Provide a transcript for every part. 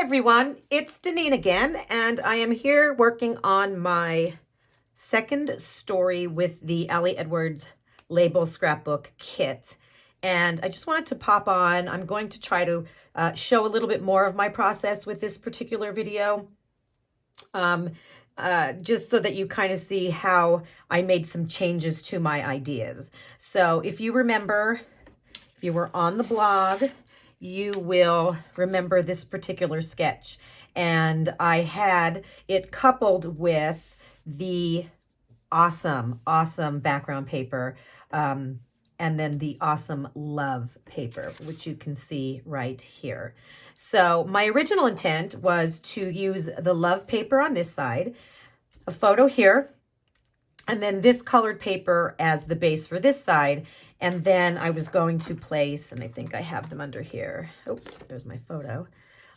everyone, it's Deneen again, and I am here working on my second story with the Allie Edwards Label Scrapbook Kit. And I just wanted to pop on. I'm going to try to show a little bit more of my process with this particular video, just so that you kind of see how I made some changes to my ideas. So if you remember, if you were on the blog, you will remember this particular sketch. And I had it coupled with the awesome background paper, and then the awesome love paper, which you can see right here. So my original intent was to use the love paper on this side, a photo here, and then this colored paper as the base for this side. And then I was going to place, and I think I have them under here. Oh, there's my photo.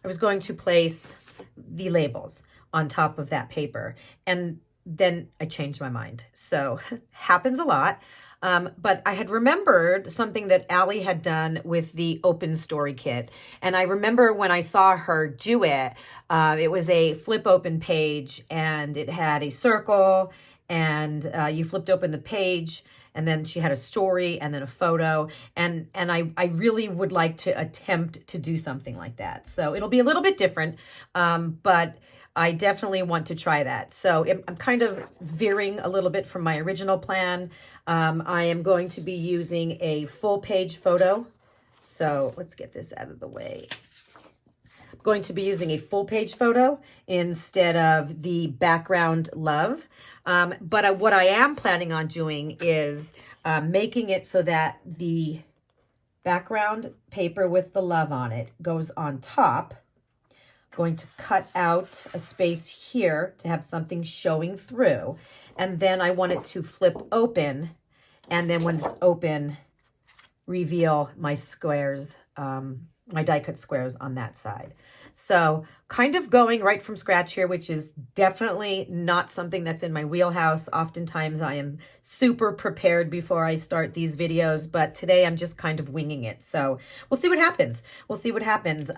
I was going to place the labels on top of that paper. And then I changed my mind. So happens a lot. But I had remembered something that Allie had done with the open story kit. And I remember when I saw her do it, it was a flip open page and it had a circle and you flipped open the page and then she had a story and then a photo. And I really would like to attempt to do something like that. So it'll be a little bit different, but I definitely want to try that. So I'm kind of veering a little bit from my original plan. I am going to be using a full page photo. So let's get this out of the way. I'm going to be using a full page photo instead of the background love. But what I am planning on doing is making it so that the background paper with the love on it goes on top. Going to cut out a space here to have something showing through. And then I want it to flip open. And then when it's open, reveal my squares, my die cut squares on that side. So kind of going right from scratch here, which is definitely not something that's in my wheelhouse. Oftentimes I am super prepared before I start these videos, but today I'm just kind of winging it. So we'll see what happens. We'll see what happens.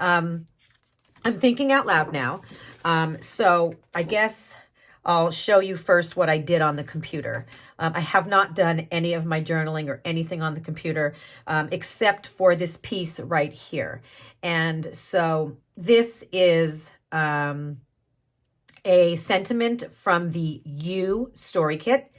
I'm thinking out loud now. So I guess I'll show you first what I did on the computer. I have not done any of my journaling or anything on the computer, except for this piece right here. And so this is a sentiment from the You story kit.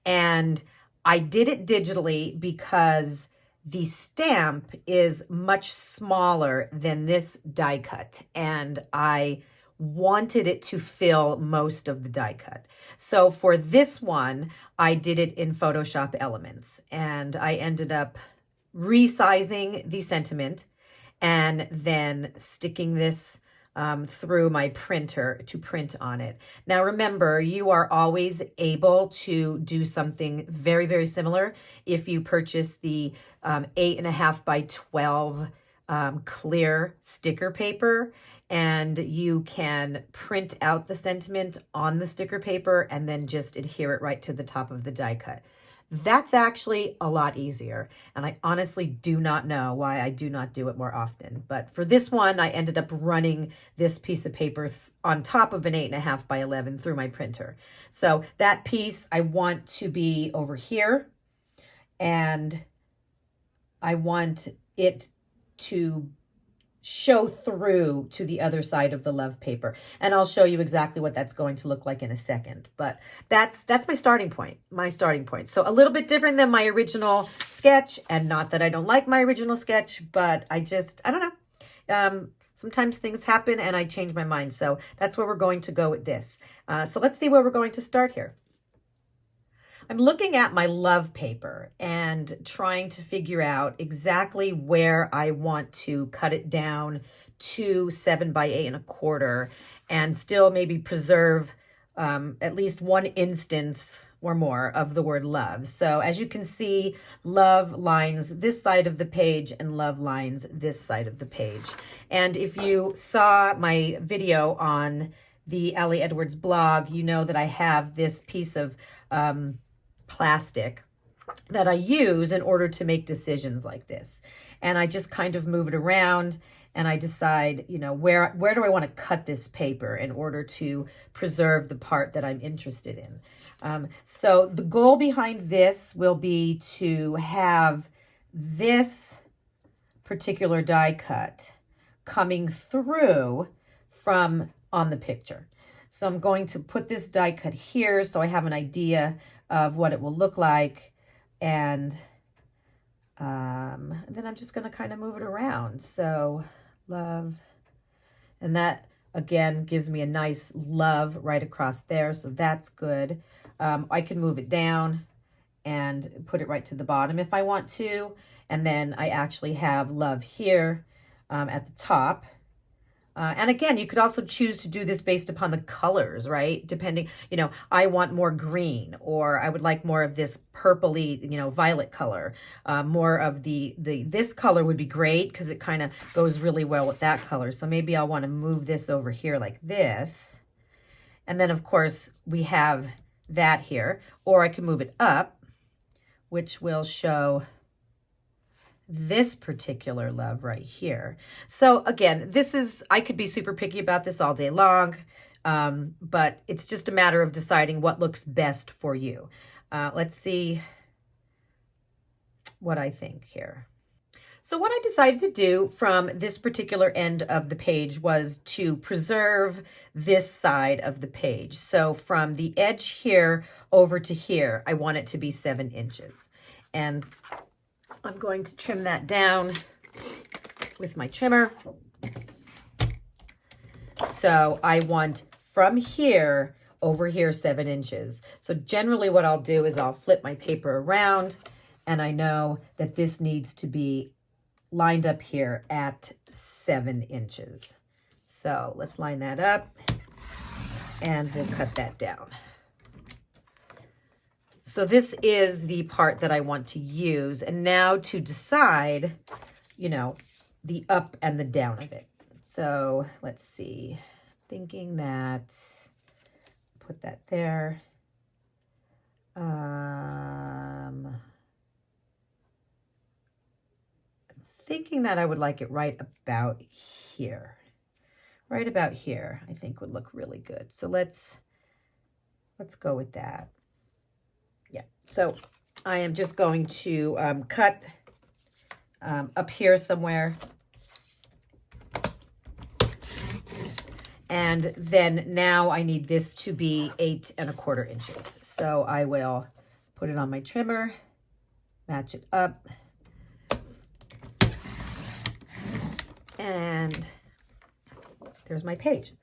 And I did it digitally because the stamp is much smaller than this die cut, and I wanted it to fill most of the die cut. So for this one, I did it in Photoshop Elements, and I ended up resizing the sentiment and then sticking this through my printer to print on it. Now remember, you are always able to do something very, very similar if you purchase the 8.5 by 12 clear sticker paper, and you can print out the sentiment on the sticker paper and then just adhere it right to the top of the die cut. That's actually a lot easier, and I honestly do not know why I do not do it more often. But for this one, I ended up running this piece of paper on top of an 8.5 by 11 through my printer. So that piece I want to be over here, and I want it to show through to the other side of the love paper. And I'll show you exactly what that's going to look like in a second. But that's my starting point, So a little bit different than my original sketch, and not that I don't like my original sketch, but I don't know. Sometimes things happen and I change my mind. So that's where we're going to go with this. So let's see where we're going to start here. I'm looking at my love paper and trying to figure out exactly where I want to cut it down to 7 by 8.25 and still maybe preserve at least one instance or more of the word love. So as you can see, love lines this side of the page and love lines this side of the page. And if you saw my video on the Allie Edwards blog, you know that I have this piece of plastic that I use in order to make decisions like this. And I just kind of move it around and I decide, you know, where do I want to cut this paper in order to preserve the part that I'm interested in. So the goal behind this will be to have this particular die cut coming through from on the picture. So I'm going to put this die cut here so I have an idea of what it will look like, and then I'm just going to kind of move it around. So love, and that again gives me a nice love right across there, so that's good. I can move it down and put it right to the bottom if I want to, and then I actually have love here at the top. And again, you could also choose to do this based upon the colors, right? Depending, you know, I want more green, or I would like more of this purpley, you know, violet color. More of this color would be great because it kind of goes really well with that color. So maybe I'll want to move this over here like this. And then of course we have that here, or I can move it up, which will show this particular love right here. So again, this is, I could be super picky about this all day long, but it's just a matter of deciding what looks best for you. Let's see what I think here. So what I decided to do from this particular end of the page was to preserve this side of the page. So from the edge here over to here, I want it to be 7 inches. And I'm going to trim that down with my trimmer. So I want from here over here 7 inches. So generally what I'll do is I'll flip my paper around, and I know that this needs to be lined up here at 7 inches. So let's line that up and we'll cut that down. So this is the part that I want to use. And now to decide, you know, the up and the down of it. So let's see, thinking that, put that there. Thinking that I would like it right about here. Right about here, I think would look really good. So let's go with that. Yeah, so I am just going to cut up here somewhere. And then now I need this to be 8 1/4 inches. So I will put it on my trimmer, match it up. And there's my page.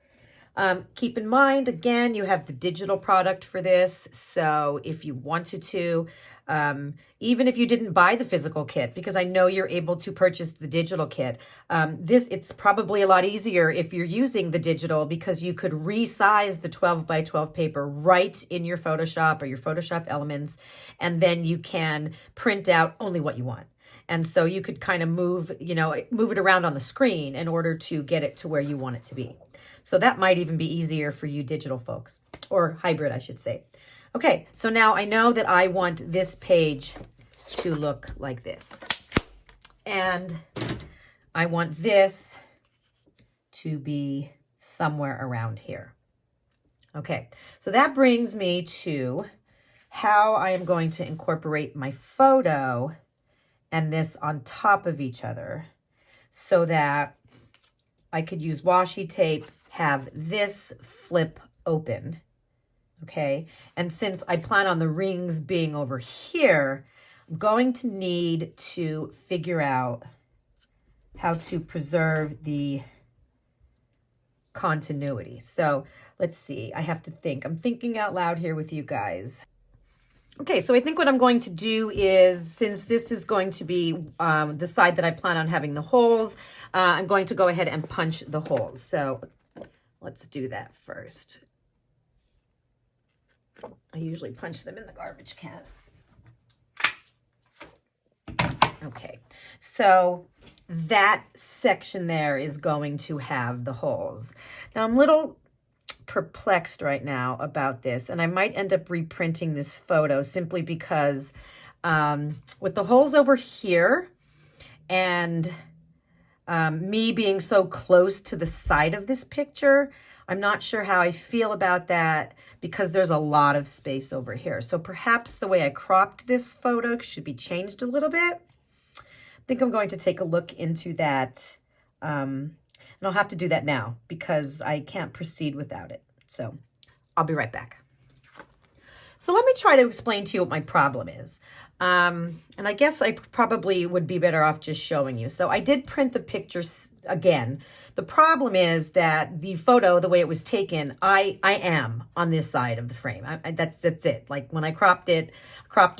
Keep in mind, again, you have the digital product for this. So if you wanted to, even if you didn't buy the physical kit, because I know you're able to purchase the digital kit, it's probably a lot easier if you're using the digital, because you could resize the 12 by 12 paper right in your Photoshop or your Photoshop Elements, and then you can print out only what you want. And so you could kind of move it around on the screen in order to get it to where you want it to be. So that might even be easier for you digital folks, or hybrid, I should say. Okay, so now I know that I want this page to look like this. And I want this to be somewhere around here. Okay, so that brings me to how I am going to incorporate my photo and this on top of each other so that I could use washi tape, have this flip open, okay? And since I plan on the rings being over here, I'm going to need to figure out how to preserve the continuity. So let's see, I have to think. I'm thinking out loud here with you guys. Okay, so I think what I'm going to do is, since this is going to be the side that I plan on having the holes, I'm going to go ahead and punch the holes. So let's do that first. I usually punch them in the garbage can. Okay, so that section there is going to have the holes. Now I'm a little perplexed right now about this, and I might end up reprinting this photo simply because with the holes over here, and Me being so close to the side of this picture, I'm not sure how I feel about that because there's a lot of space over here. So perhaps the way I cropped this photo should be changed a little bit. I think I'm going to take a look into that. And I'll have to do that now because I can't proceed without it. So I'll be right back. So let me try to explain to you what my problem is. And I guess I probably would be better off just showing you. So I did print the pictures again. The problem is that the photo, the way it was taken, I am on this side of the frame. That's it. Like when I cropped it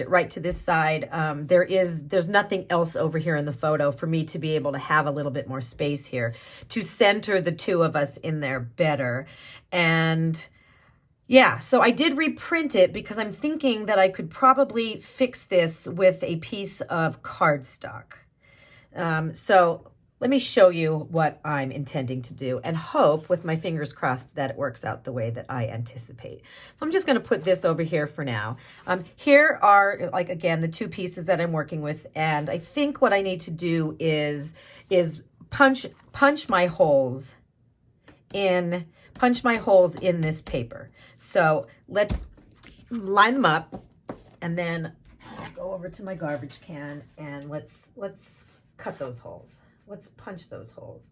right to this side. There's nothing else over here in the photo for me to be able to have a little bit more space here to center the two of us in there better. And yeah, so I did reprint it because I'm thinking that I could probably fix this with a piece of cardstock. So let me show you what I'm intending to do and hope, with my fingers crossed, that it works out the way that I anticipate. So I'm just going to put this over here for now. Here are, like, again, the two pieces that I'm working with. And I think what I need to do is punch my holes in this paper. So let's line them up, and then I'll go over to my garbage can and let's cut those holes. Let's punch those holes.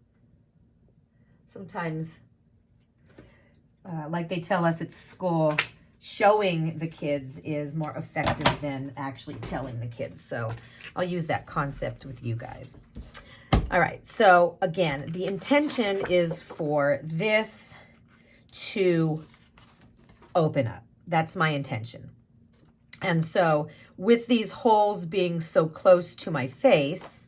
Sometimes, like they tell us at school, showing the kids is more effective than actually telling the kids. So I'll use that concept with you guys. All right, so again, the intention is for this to open up. That's my intention. And so with these holes being so close to my face,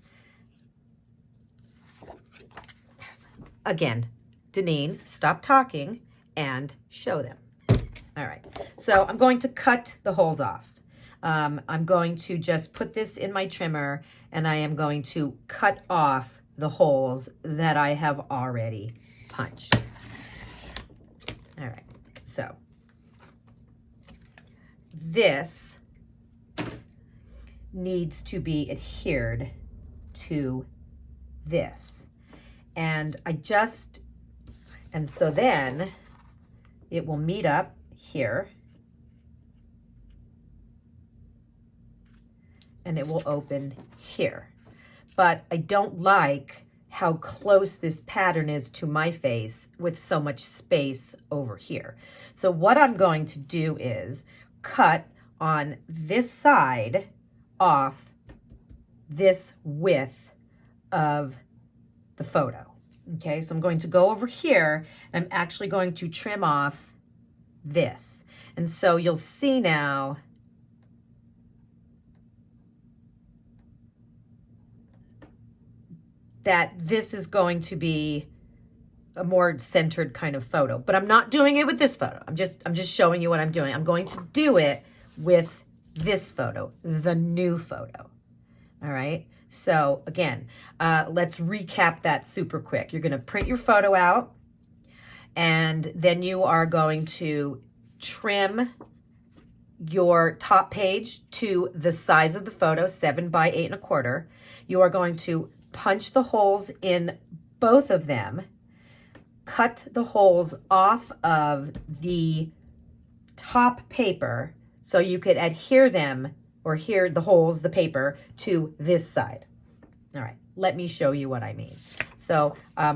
again, Deneen, stop talking and show them. All right, so I'm going to cut the holes off. I'm going to just put this in my trimmer, and I am going to cut off the holes that I have already punched. All right, so this needs to be adhered to this. And so then it will meet up here, and it will open here. But I don't like how close this pattern is to my face with so much space over here. So what I'm going to do is cut on this side off this width of the photo. Okay, so I'm going to go over here, and I'm actually going to trim off this. And so you'll see now that this is going to be a more centered kind of photo, but I'm not doing it with this photo. I'm just showing you what I'm doing. I'm going to do it with this photo, the new photo. All right. So again, let's recap that super quick. You're going to print your photo out, and then you are going to trim your top page to the size of the photo, 7 by 8 1/4. You are going to punch the holes in both of them, cut the holes off of the top paper so you could adhere them, or adhere the holes, the paper, to this side. All right, let me show you what I mean. So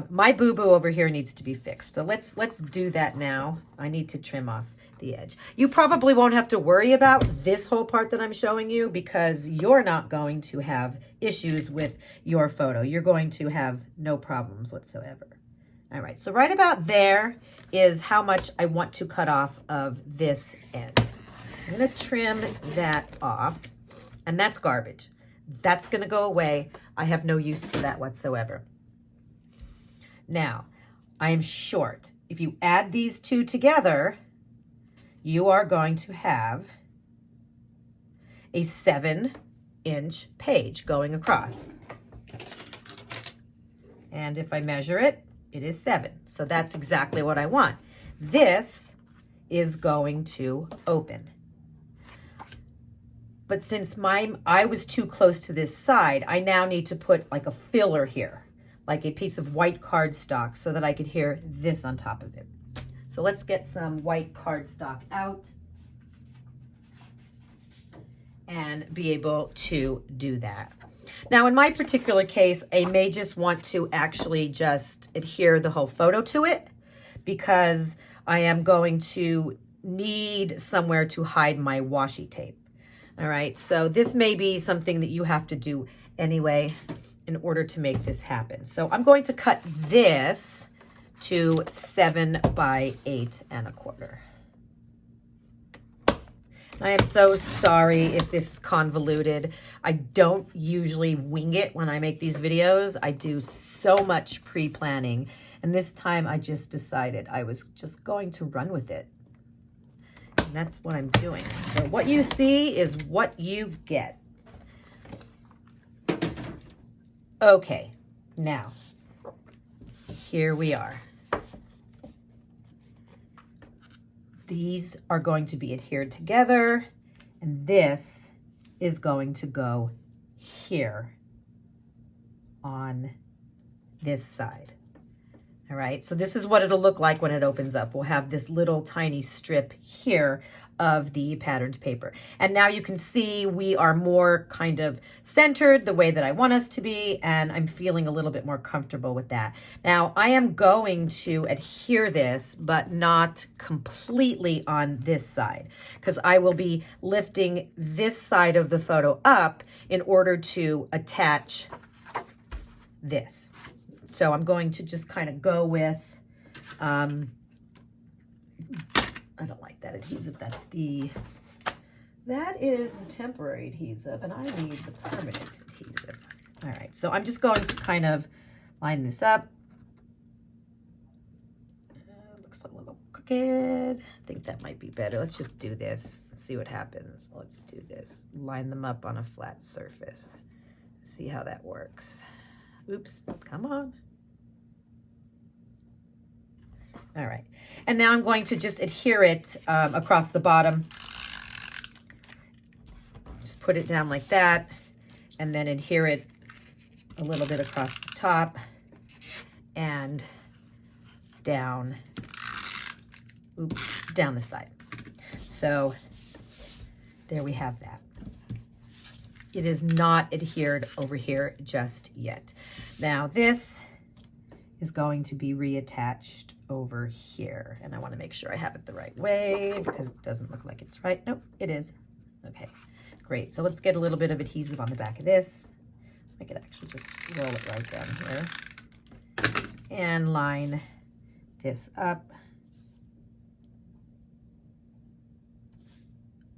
my boo-boo over here needs to be fixed. So let's do that now. I need to trim off the edge. You probably won't have to worry about this whole part that I'm showing you because you're not going to have issues with your photo. You're going to have no problems whatsoever. All right, so right about there is how much I want to cut off of this end. I'm going to trim that off, and that's garbage. That's going to go away. I have no use for that whatsoever. Now, I am short. If you add these two together, you are going to have a 7-inch page going across. And if I measure it, it is 7. So that's exactly what I want. This is going to open. But since I was too close to this side, I now need to put like a filler here, like a piece of white cardstock so that I could hear this on top of it. So let's get some white cardstock out and be able to do that. Now, in my particular case, I may just want to actually just adhere the whole photo to it because I am going to need somewhere to hide my washi tape. All right, so this may be something that you have to do anyway in order to make this happen. So I'm going to cut this to 7 by 8 1/4. I am so sorry if this is convoluted. I don't usually wing it when I make these videos. I do so much pre-planning, and this time I just decided I was just going to run with it. And that's what I'm doing. So what you see is what you get. Okay, now, here we are. These are going to be adhered together, and this is going to go here on this side. All right, so this is what it'll look like when it opens up. We'll have this little tiny strip here of the patterned paper. And now you can see we are more kind of centered the way that I want us to be, and I'm feeling a little bit more comfortable with that. Now, I am going to adhere this, but not completely on this side, because I will be lifting this side of the photo up in order to attach this. So I'm going to just kind of go with, I don't like that adhesive. That is the temporary adhesive, and I need the permanent adhesive. All right, so I'm just going to kind of line this up. Looks a little crooked. I think that might be better. Let's just do this. Let's see what happens. Let's do this. Line them up on a flat surface. See how that works. Oops, come on. All right, and now I'm going to just adhere it across the bottom. Just put it down like that, and then adhere it a little bit across the top and down, down the side. So there we have that. It is not adhered over here just yet. Now this is going to be reattached over here, and I want to make sure I have it the right way because it doesn't look like it's right. Nope, it is. Okay, great. So let's get a little bit of adhesive on the back of this. I could actually just roll it right down here and line this up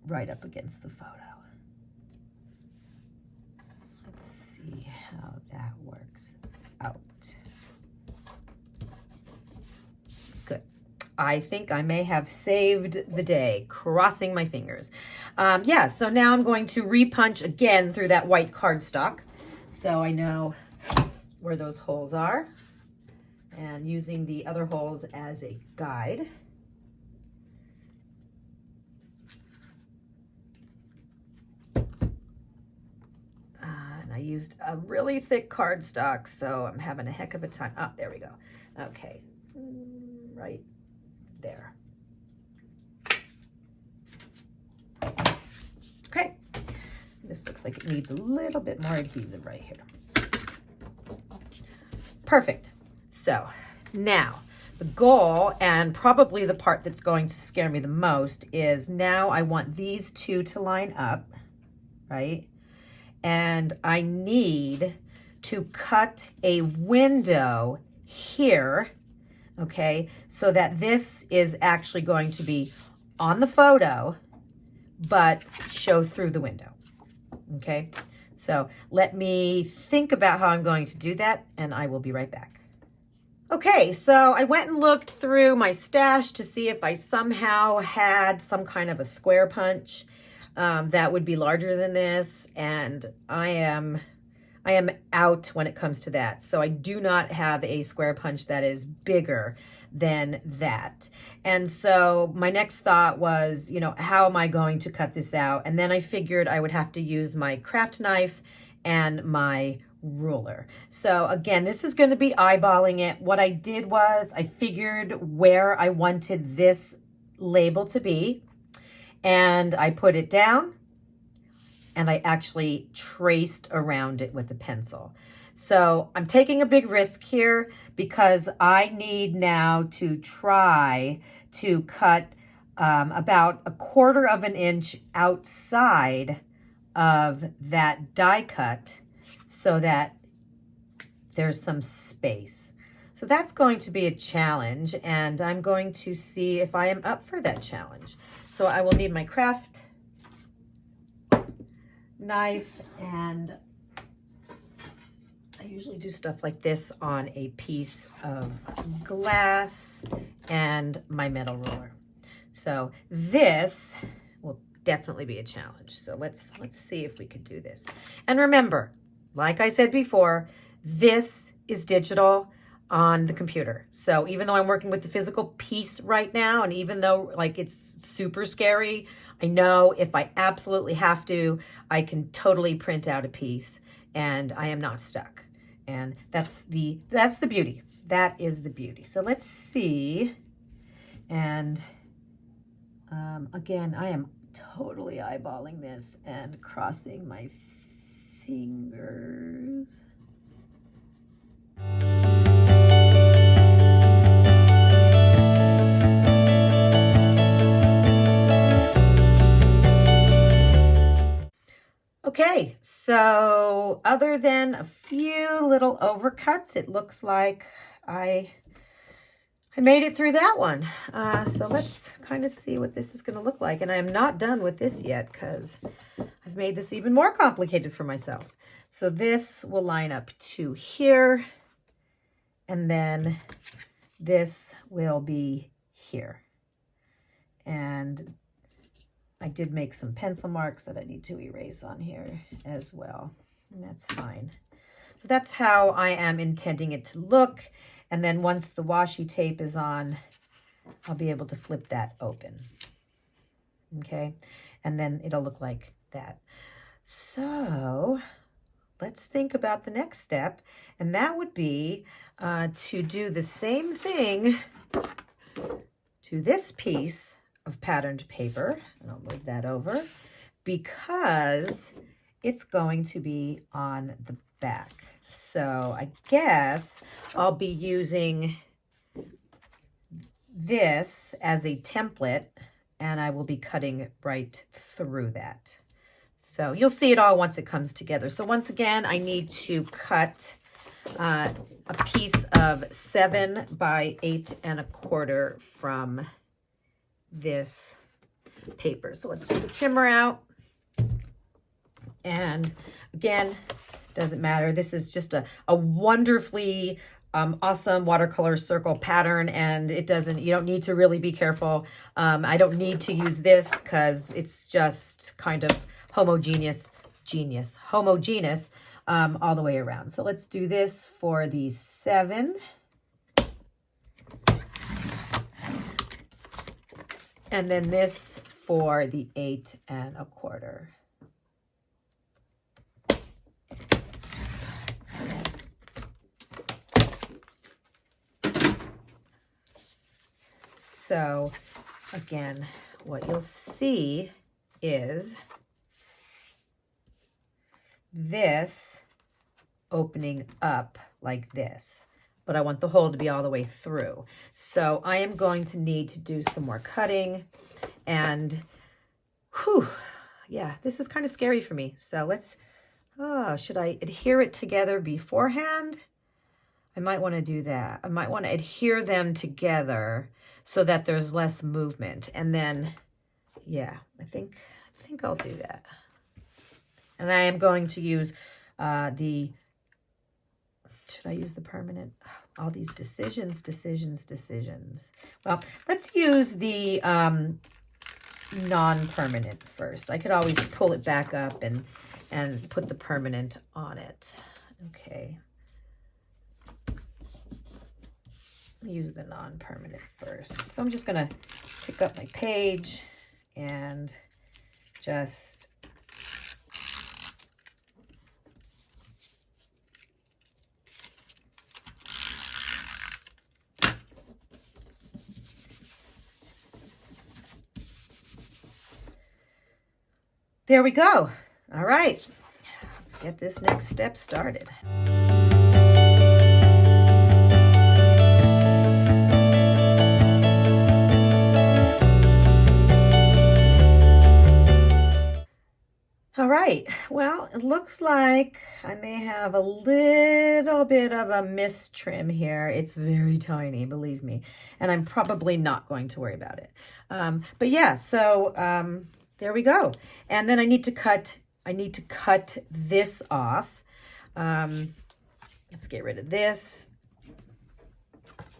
right up against the photo. Let's see how that works out. Good. I think I may have saved the day, crossing my fingers. Yeah, so now I'm going to repunch again through that white cardstock so I know where those holes are, and using the other holes as a guide. And I used a really thick cardstock, so I'm having a heck of a time. Oh, there we go. Okay, right there. Okay, this looks like it needs a little bit more adhesive right here. Perfect. So now the goal, and probably the part that's going to scare me the most, is now I want these two to line up, right? And I need to cut a window here, okay, so that this is actually going to be on the photo, but show through the window, okay? So let me think about how I'm going to do that, and I will be right back. Okay, so I went and looked through my stash to see if I somehow had some kind of a square punch that would be larger than this, and I am out when it comes to that. So I do not have a square punch that is bigger than that. And so my next thought was, you know, how am I going to cut this out? And then I figured I would have to use my craft knife and my ruler. So again, this is going to be eyeballing it. What I did was I figured where I wanted this label to be, and I put it down, and I actually traced around it with a pencil. So I'm taking a big risk here because I need now to try to cut about 1/4 of an inch outside of that die cut so that there's some space. So that's going to be a challenge, and I'm going to see if I am up for that challenge. So I will need my craft knife, and I usually do stuff like this on a piece of glass, and my metal ruler. So this will definitely be a challenge. So let's see if we could do this. And remember, like I said before, this is digital on the computer. So even though I'm working with the physical piece right now, and even though like it's super scary, I know if I absolutely have to, I can totally print out a piece and I am not stuck. And that's the beauty. That is the beauty. So let's see. And again, I am totally eyeballing this and crossing my fingers. Okay, so other than a few little overcuts, it looks like I made it through that one. So let's kind of see what this is going to look like. And I am not done with this yet because I've made this even more complicated for myself. So this will line up to here, and then this will be here. And I did make some pencil marks that I need to erase on here as well, and that's fine. So that's how I am intending it to look. And then once the washi tape is on, I'll be able to flip that open. Okay, and then it'll look like that. So let's think about the next step, and that would be to do the same thing to this piece of patterned paper, and I'll move that over because it's going to be on the back. So I guess I'll be using this as a template, and I will be cutting right through that. So you'll see it all once it comes together. So once again, I need to cut a piece of 7 by 8 1/4 from this paper. So let's get the trimmer out. And again, doesn't matter. This is just a wonderfully awesome watercolor circle pattern, and you don't need to really be careful. I don't need to use this because it's just kind of homogeneous all the way around. So let's do this for the 7. And then this for the 8 1/4. So again, what you'll see is this opening up like this, but I want the hole to be all the way through. So I am going to need to do some more cutting, and yeah, this is kind of scary for me. So let's, should I adhere it together beforehand? I might want to do that. I might want to adhere them together so that there's less movement. And then, yeah, I think I'll do that. And I am going to use should I use the permanent? All these decisions. Well, let's use the non-permanent first. I could always pull it back up and put the permanent on it. Okay. Use the non-permanent first. So I'm just going to pick up my page and just there we go. All right, let's get this next step started. All right, well, it looks like I may have a little bit of a mistrim here. It's very tiny, believe me, and I'm probably not going to worry about it. But yeah, so there we go. And then I need to cut this off. Let's get rid of this.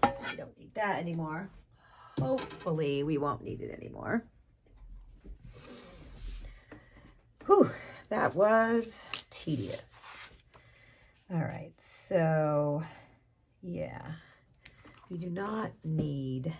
We don't need that anymore. Hopefully we won't need it anymore. Whew, that was tedious. All right, so yeah, we do not need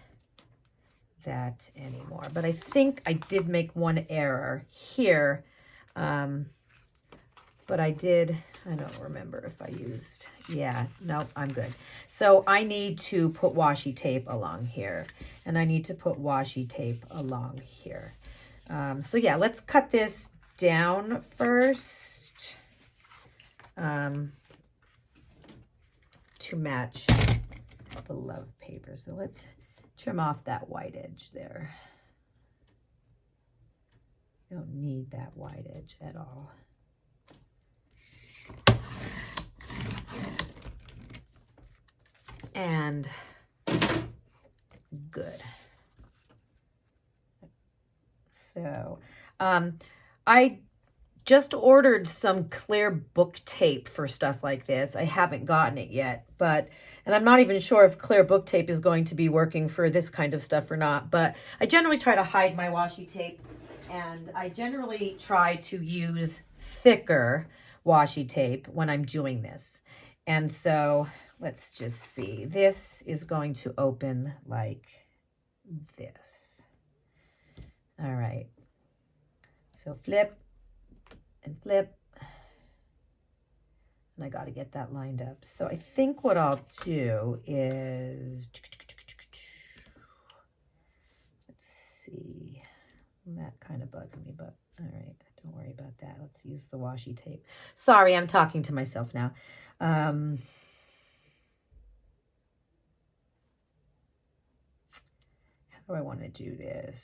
that anymore. But I think I did make one error here. But I don't remember if I used, yeah, no, I'm good. So I need to put washi tape along here, and I need to put washi tape along here. So yeah, let's cut this down first to match the love paper. So let's trim off that white edge there. You don't need that white edge at all. And good. So, I just ordered some clear book tape for stuff like this. I haven't gotten it yet, and I'm not even sure if clear book tape is going to be working for this kind of stuff or not, but I generally try to hide my washi tape, and I generally try to use thicker washi tape when I'm doing this. And so let's just see. This is going to open like this. All right. So flip and flip. And I got to get that lined up. So I think what I'll do is, let's see. That kind of bugs me, but all right. Don't worry about that. Let's use the washi tape. Sorry, I'm talking to myself now. How do I want to do this?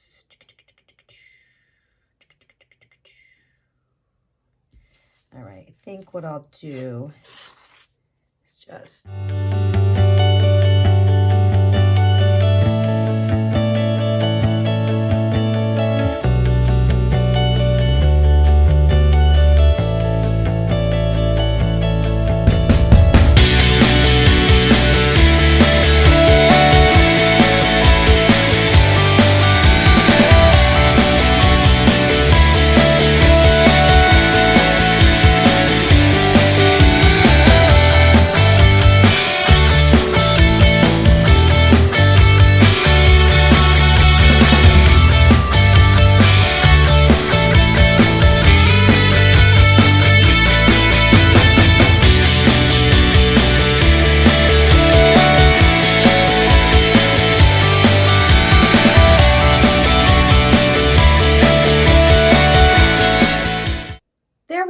All right, I think what I'll do is just...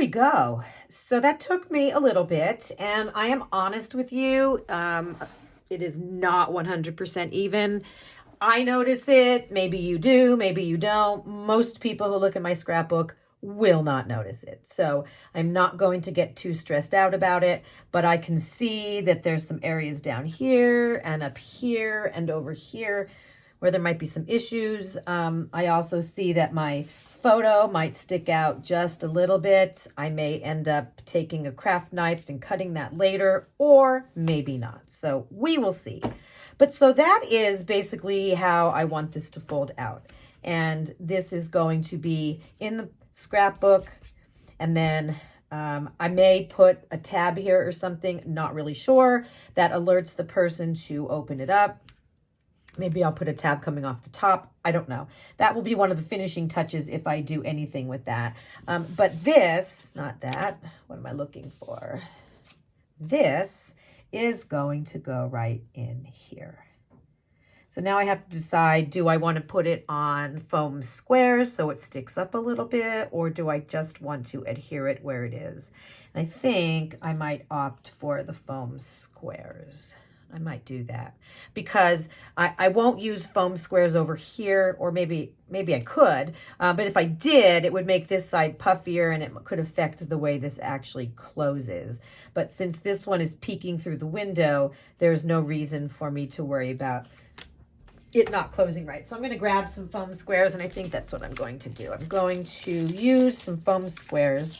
go. So that took me a little bit, and I am honest with you, it is not 100% even. I notice it, maybe you do, maybe you don't. Most people who look at my scrapbook will not notice it. So I'm not going to get too stressed out about it, but I can see that there's some areas down here and up here and over here where there might be some issues. I also see that my photo might stick out just a little bit. I may end up taking a craft knife and cutting that later, or maybe not. So we will see. But so that is basically how I want this to fold out. And this is going to be in the scrapbook. And then I may put a tab here or something, not really sure, that alerts the person to open it up. Maybe I'll put a tab coming off the top. I don't know. That will be one of the finishing touches if I do anything with that. But this, not that, what am I looking for? This is going to go right in here. So now I have to decide, do I want to put it on foam squares so it sticks up a little bit, or do I just want to adhere it where it is? And I think I might opt for the foam squares. I might do that because I won't use foam squares over here, or maybe I could, but if I did, it would make this side puffier and it could affect the way this actually closes. But since this one is peeking through the window, there's no reason for me to worry about it not closing right. So I'm going to grab some foam squares, and I think that's what I'm going to do. I'm going to use some foam squares.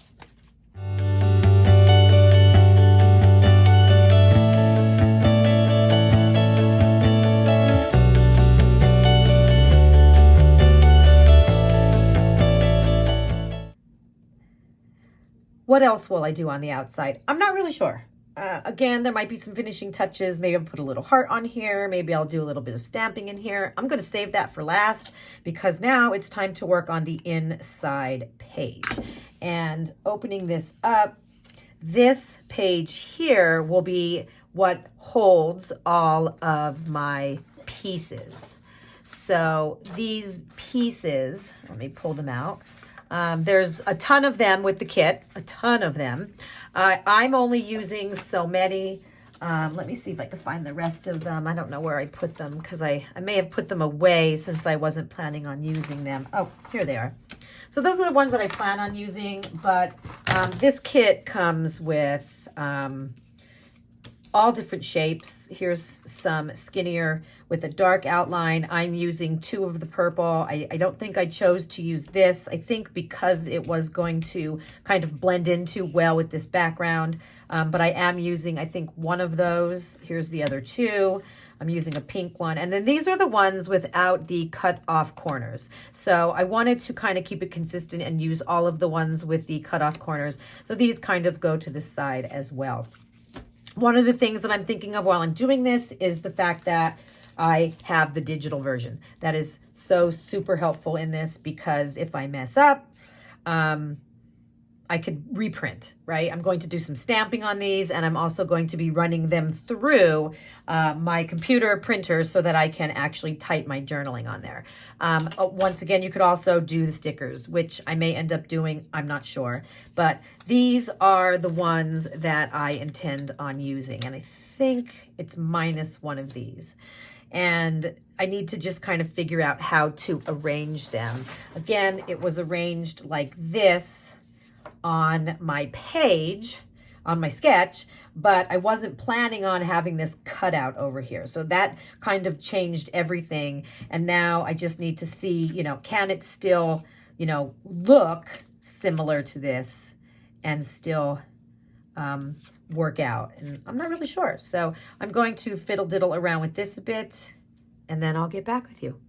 What else will I do on the outside? I'm not really sure. Again, there might be some finishing touches. Maybe I'll put a little heart on here. Maybe I'll do a little bit of stamping in here. I'm going to save that for last because now it's time to work on the inside page. And opening this up, this page here will be what holds all of my pieces. So these pieces, let me pull them out. There's a ton of them with the kit, a ton of them. I'm only using so many. Let me see if I can find the rest of them. I don't know where I put them because I may have put them away since I wasn't planning on using them. Oh, here they are. So those are the ones that I plan on using, but this kit comes with all different shapes. Here's some skinnier with a dark outline. I'm using 2 of the purple. I don't think I chose to use this. I think because it was going to kind of blend in too well with this background. But I am using, I think, 1 of those. Here's the other 2. I'm using a pink one. And then these are the ones without the cut off corners. So I wanted to kind of keep it consistent and use all of the ones with the cut off corners. So these kind of go to the side as well. One of the things that I'm thinking of while I'm doing this is the fact that I have the digital version. That is so super helpful in this because if I mess up, I could reprint, right? I'm going to do some stamping on these, and I'm also going to be running them through my computer printer so that I can actually type my journaling on there. Once again, you could also do the stickers, which I may end up doing. I'm not sure. But these are the ones that I intend on using, and I think it's minus 1 of these. And I need to just kind of figure out how to arrange them. Again, it was arranged like this on my page, on my sketch, but I wasn't planning on having this cut out over here. So that kind of changed everything. And now I just need to see, can it still, look similar to this and still work out? And I'm not really sure. So I'm going to fiddle diddle around with this a bit, and then I'll get back with you.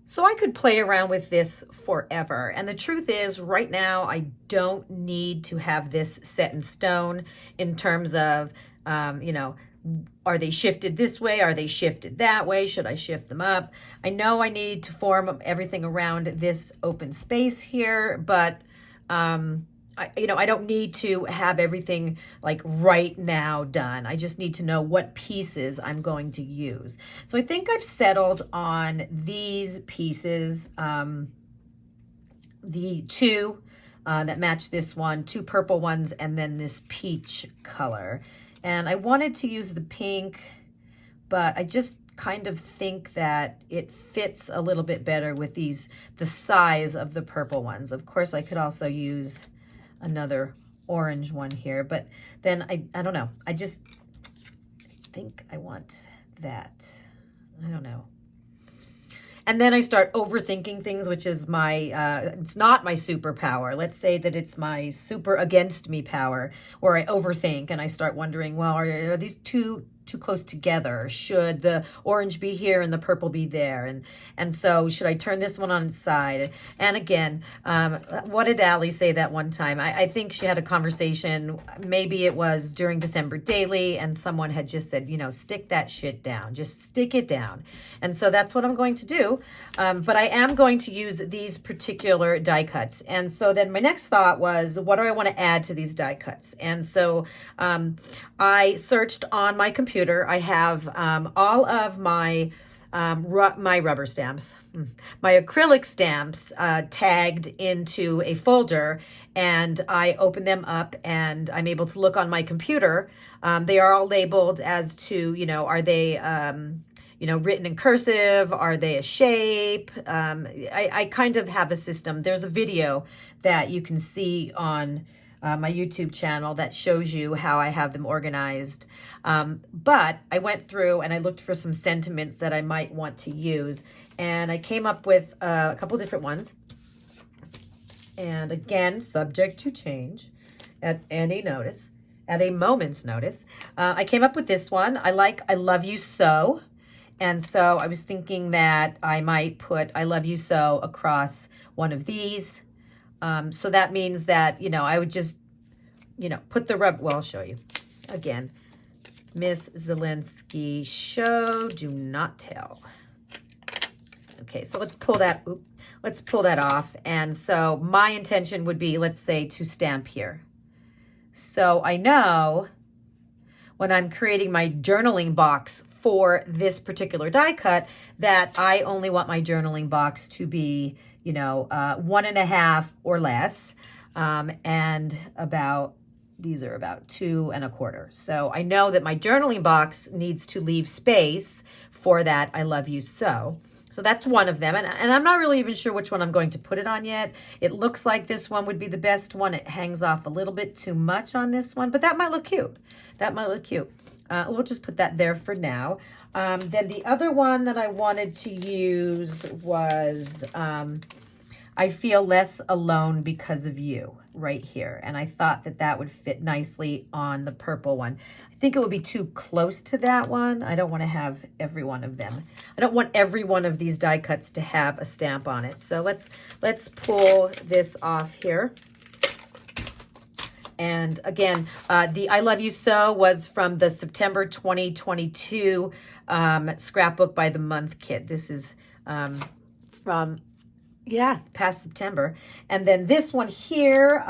So I could play around with this forever. And the truth is, right now, I don't need to have this set in stone in terms of, are they shifted this way? Are they shifted that way? Should I shift them up? I know I need to form everything around this open space here, but I don't need to have everything like right now done. I just need to know what pieces I'm going to use. So I think I've settled on these pieces, the 2 that match this one, 2 purple ones, and then this peach color. And I wanted to use the pink, but I just kind of think that it fits a little bit better with the size of the purple ones. Of course, I could also use another orange one here, but then I don't know. I just think I want that. I don't know. And then I start overthinking things, which is it's not my superpower. Let's say that it's my super against me power, where I overthink and I start wondering, well, are these too too close together? Should the orange be here and the purple be there? And so should I turn this one on its side? And again, what did Allie say that one time? I think she had a conversation, maybe it was during December Daily, and someone had just said, you know, stick that shit down, just stick it down. And so that's what I'm going to do. But I am going to use these particular die cuts. And so then my next thought was, what do I want to add to these die cuts? And so I searched on my computer. I have all of my rubber stamps, my acrylic stamps tagged into a folder, and I open them up and I'm able to look on my computer. They are all labeled as to, you know, are they, you know, written in cursive? Are they a shape? I kind of have a system. There's a video that you can see on my YouTube channel that shows you how I have them organized. But I went through and I looked for some sentiments that I might want to use. And I came up with a couple different ones. And again, subject to change at any notice, at a moment's notice. I came up with this one. I like I love you so. And so I was thinking that I might put I love you so across one of these. So that means that, you know, I would just, you know, put the well, I'll show you. Again, Miss Zelinsky show, do not tell. Okay, so let's pull that, let's pull that off. And so my intention would be, let's say, to stamp here. So I know when I'm creating my journaling box for this particular die cut that I only want my journaling box to be, you know, 1.5 or less, and about, these are about 2 1/4. So I know that my journaling box needs to leave space for that I love you so. So that's one of them, and I'm not really even sure which one I'm going to put it on yet. It looks like this one would be the best one. It hangs off a little bit too much on this one, but that might look cute. That might look cute. We'll just put that there for now. Then the other one that I wanted to use was I feel less alone because of you, right here. And I thought that that would fit nicely on the purple one. I think it would be too close to that one. I don't want to have every one of them. I don't want every one of these die cuts to have a stamp on it. So let's pull this off here. And again, the I Love You So was from the September 2022 Scrapbook by the Month kit. This is from, yeah, past September. And then this one here,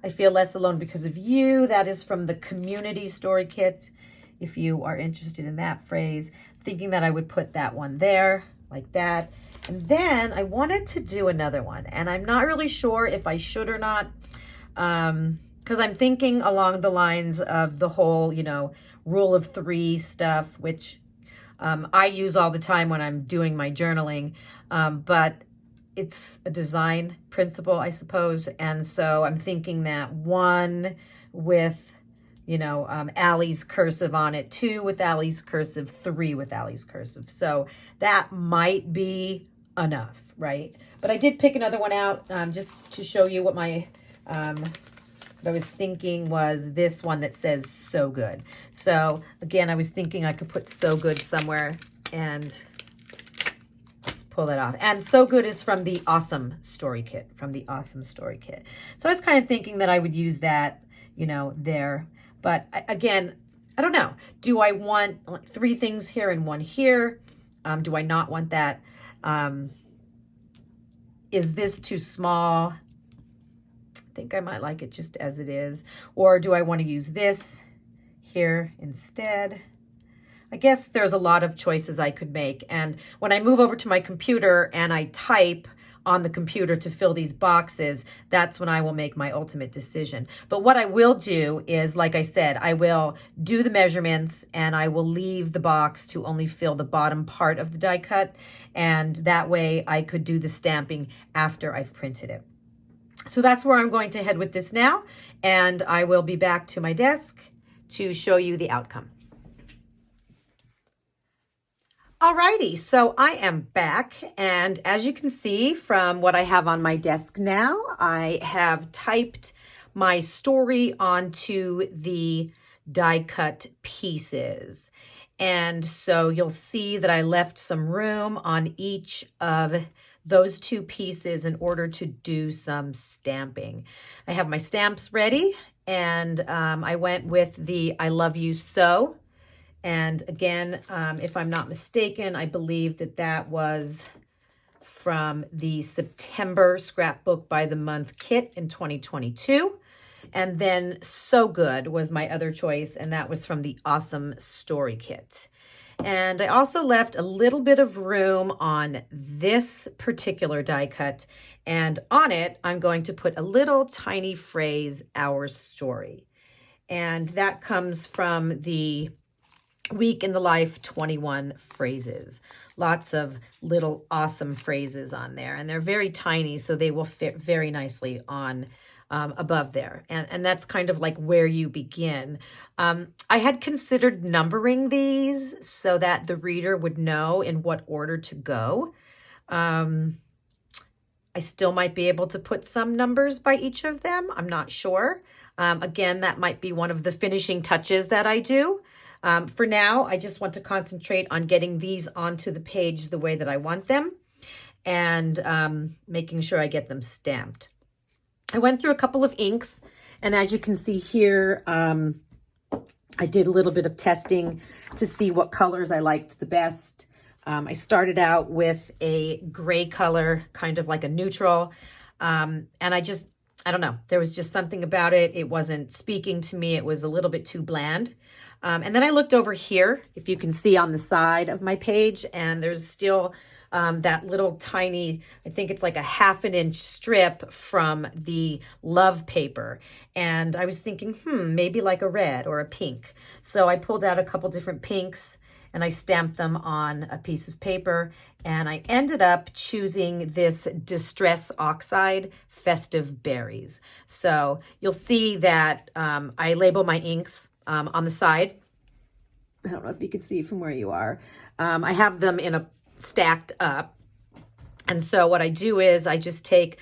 I Feel Less Alone Because of You, that is from the Community Story Kit, if you are interested in that phrase. Thinking that I would put that one there, like that. And then I wanted to do another one, and I'm not really sure if I should or not, because I'm thinking along the lines of the whole, you know, rule of 3 stuff, which I use all the time when I'm doing my journaling, but it's a design principle, I suppose. And so I'm thinking that 1 with, you know, Allie's cursive on it, 2 with Allie's cursive, 3 with Allie's cursive. So that might be enough, right? But I did pick another one out just to show you what my, what I was thinking was this one that says So Good. So again, I was thinking I could put So Good somewhere, and let's pull that off. And So Good is from the Awesome Story Kit, So I was kind of thinking that I would use that, you know, there. But again, I don't know. Do I want 3 things here and 1 here? Do I not want that? Is this too small? I think I might like it just as it is. Or do I want to use this here instead? I guess there's a lot of choices I could make. And when I move over to my computer and I type on the computer to fill these boxes, that's when I will make my ultimate decision. But what I will do is, like I said, I will do the measurements and I will leave the box to only fill the bottom part of the die cut. And that way I could do the stamping after I've printed it. So that's where I'm going to head with this now. And I will be back to my desk to show you the outcome. Alrighty, so I am back, and as you can see from what I have on my desk now, I have typed my story onto the die cut pieces. And so you'll see that I left some room on each of those 2 pieces in order to do some stamping. I have my stamps ready, and I went with the I Love You So. And again, if I'm not mistaken, I believe that that was from the September Scrapbook by the Month kit in 2022. And then So Good was my other choice, and that was from the Awesome Story Kit. And I also left a little bit of room on this particular die cut, and on it, I'm going to put a little tiny phrase, Our Story. And that comes from the Week in the Life 21 phrases. Lots of little awesome phrases on there, and they're very tiny, so they will fit very nicely on above there. And that's kind of like where you begin. I had considered numbering these so that the reader would know in what order to go. I still might be able to put some numbers by each of them. I'm not sure. Again, that might be one of the finishing touches that I do. For now, I just want to concentrate on getting these onto the page the way that I want them, and making sure I get them stamped. I went through a couple of inks, and as you can see here, I did a little bit of testing to see what colors I liked the best. I started out with a gray color, kind of like a neutral, and I don't know, there was just something about it. It wasn't speaking to me. It was a little bit too bland. And then I looked over here, if you can see on the side of my page, and there's still that little tiny, I think it's like a 1/2 inch strip from the Love paper. And I was thinking, maybe like a red or a pink. So I pulled out a couple different pinks and I stamped them on a piece of paper. And I ended up choosing this Distress Oxide Festive Berries. So you'll see that I label my inks on the side. I don't know if you can see from where you are. I have them in a stacked up. And so what I do is I just take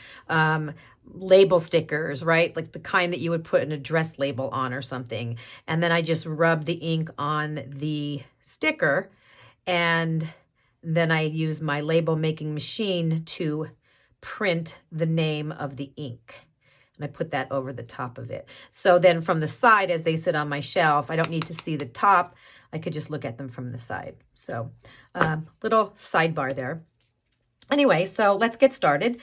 label stickers, right? Like the kind that you would put an address label on or something. And then I just rub the ink on the sticker, and then I use my label making machine to print the name of the ink. And I put that over the top of it. So then from the side, as they sit on my shelf, I don't need to see the top. I could just look at them from the side. So little sidebar there. Anyway, so let's get started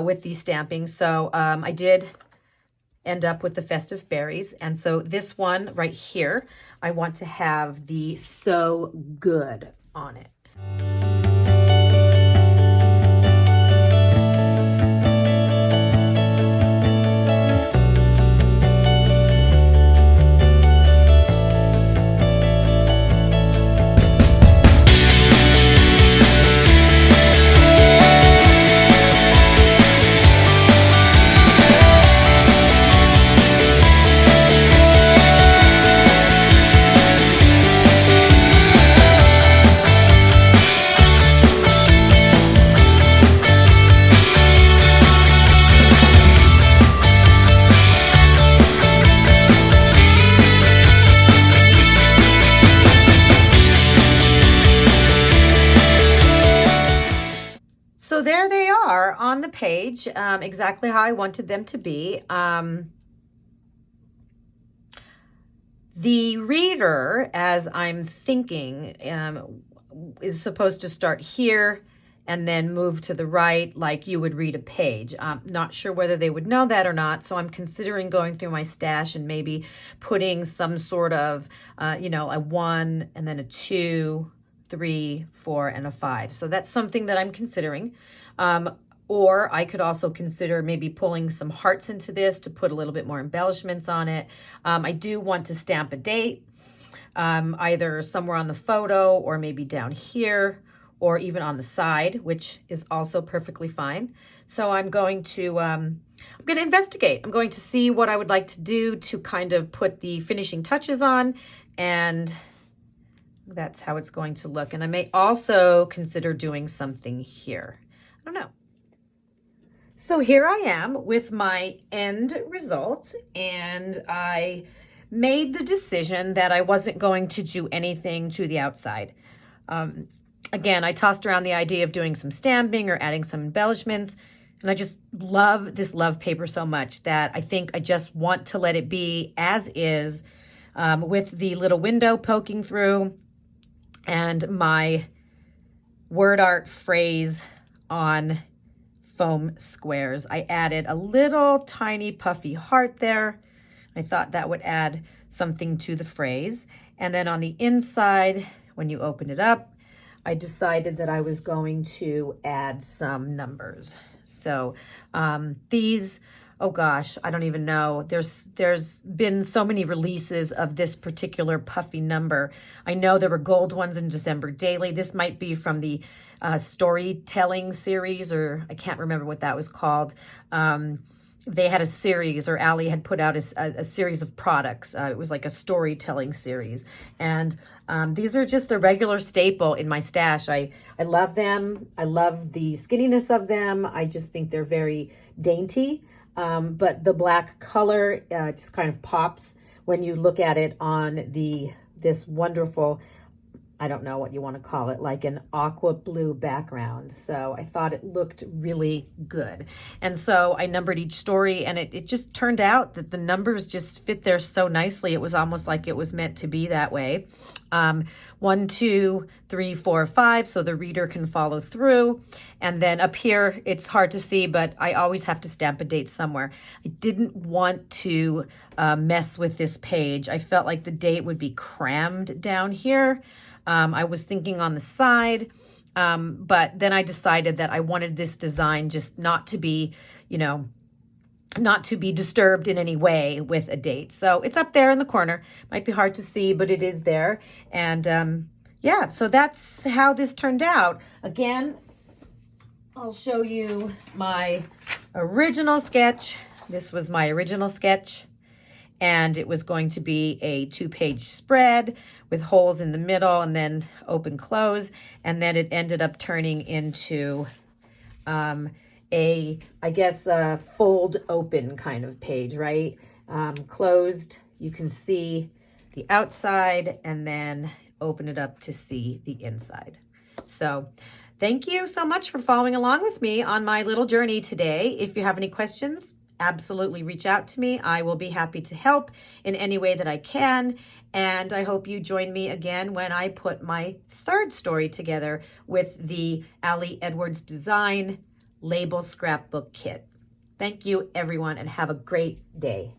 with the stamping. So I did end up with the Festive Berries. And so this one right here, I want to have the So Good on it. So there they are on the page, exactly how I wanted them to be. The reader, as I'm thinking, is supposed to start here and then move to the right like you would read a page. I'm not sure whether they would know that or not, so I'm considering going through my stash and maybe putting some sort of, a 1 and then a 2, 3, 4, and a 5. So that's something that I'm considering. Or I could also consider maybe pulling some hearts into this to put a little bit more embellishments on it. I do want to stamp a date, either somewhere on the photo or maybe down here or even on the side, which is also perfectly fine. So I'm going to investigate. I'm going to see what I would like to do to kind of put the finishing touches on, and that's how it's going to look. And I may also consider doing something here. I don't know. So here I am with my end result, and I made the decision that I wasn't going to do anything to the outside. Again, I tossed around the idea of doing some stamping or adding some embellishments, and I just love this love paper so much that I think I just want to let it be as is, with the little window poking through and my word art phrase on foam squares. I added a little tiny puffy heart there. I thought that would add something to the phrase. And then on the inside, when you open it up, I decided that I was going to add some numbers. So these, oh gosh, I don't even know. There's been so many releases of this particular puffy number. I know there were gold ones in December Daily. This might be from the storytelling series, or I can't remember what that was called. They had a series, or Allie had put out a series of products. It was like a storytelling series. And these are just a regular staple in my stash. I love them. I love the skinniness of them. I just think they're very dainty. But the black color just kind of pops when you look at it on this wonderful, I don't know what you want to call it, like an aqua blue background. So I thought it looked really good. And so I numbered each story, and it just turned out that the numbers just fit there so nicely. It was almost like it was meant to be that way. 1, 2, 3, 4, 5, so the reader can follow through. And then up here, it's hard to see, but I always have to stamp a date somewhere. I didn't want to mess with this page. I felt like the date would be crammed down here. I was thinking on the side, but then I decided that I wanted this design just not to be, not to be disturbed in any way with a date. So it's up there in the corner. Might be hard to see, but it is there. And yeah, so that's how this turned out. Again, I'll show you my original sketch. This was my original sketch. And it was going to be a 2-page spread with holes in the middle and then open close. And then it ended up turning into I guess a fold open kind of page, right? Closed, you can see the outside, and then open it up to see the inside. So thank you so much for following along with me on my little journey today. If you have any questions, absolutely reach out to me. I will be happy to help in any way that I can. And I hope you join me again when I put my third story together with the Allie Edwards Design Label Scrapbook Kit. Thank you, everyone, and have a great day.